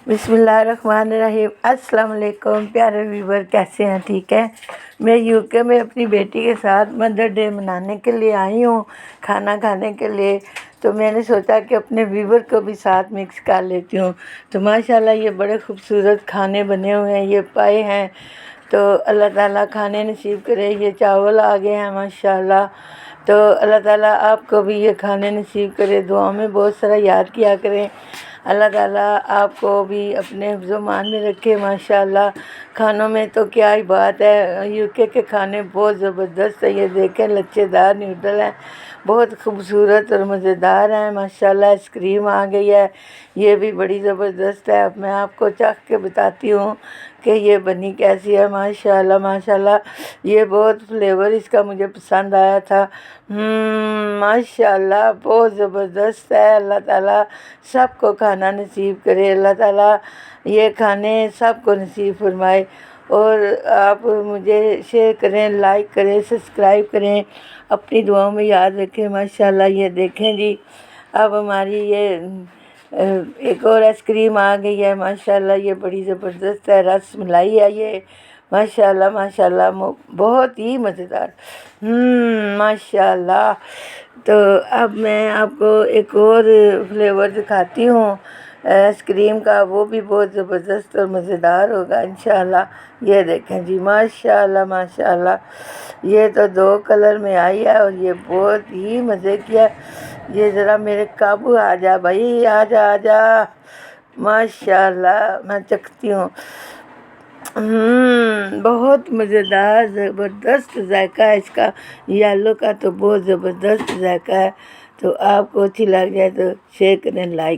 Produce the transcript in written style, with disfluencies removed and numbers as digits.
बिस्मिल्लाहिर्रहमानिर्रहीम। अस्सलाम वालेकुम प्यारे व्यूवर, कैसे हैं? ठीक है। मैं यूके में अपनी बेटी के साथ मदर डे मनाने के लिए आई हूँ, खाना खाने के लिए। तो मैंने सोचा कि अपने व्यूवर को भी साथ मिक्स कर लेती हूँ। तो माशाल्लाह ये बड़े खूबसूरत खाने बने हुए हैं, ये पाए हैं। तो अल्लाह ताला खाने नसीब करे। ये चावल आ गए हैं माशाल्लाह। तो अल्लाह ताला आपको भी ये खाने नसीब करे। दुआ में बहुत सारा याद किया करें। अल्लाह ताला आपको भी अपने ज़ुबान में रखे माशाल्लाह। खानों में तो क्या ही बात है, यूके के खाने बहुत ज़बरदस्त है। ये देखें, लच्छेदार नूडल हैं, बहुत खूबसूरत और मज़ेदार हैं माशाल्लाह। आइसक्रीम आ गई है, ये भी बड़ी ज़बरदस्त है। अब मैं आपको चख के बताती हूँ कि ये बनी कैसी है। माशाल्लाह माशाल्लाह, ये बहुत फ्लेवर इसका मुझे पसंद आया था। माशाल्लाह बहुत ज़बरदस्त है। अल्लाह ताला सबको खाना नसीब करे। अल्लाह ताला ये खाने सबको नसीब फरमाए। और आप मुझे शेयर करें, लाइक करें, सब्सक्राइब करें, अपनी दुआओं में याद रखें माशाल्लाह। ये देखें जी, अब हमारी ये एक और आइसक्रीम आ गई है माशाल्लाह। ये बड़ी ज़बरदस्त है, रस मलाई है ये माशाल्लाह माशाल्लाह, बहुत ही मज़ेदार। माशाल्लाह। तो अब मैं आपको एक और फ्लेवर दिखाती हूँ आइसक्रीम का, वो भी बहुत ज़बरदस्त और मज़ेदार होगा इंशाल्लाह। ये देखें जी, माशाल्लाह माशाल्लाह, ये तो 2 कलर में आई है और ये बहुत ही मज़े की है। ये ज़रा मेरे काबू आ जा भाई, आ जा आ जा। माशाल्लाह, मैं चखती हूँ। बहुत मज़ेदार ज़बरदस्त जायका है इसका। येलो का तो बहुत ज़बरदस्त जायका है। तो आपको अच्छी लग जाए तो शेयर करें, लाइक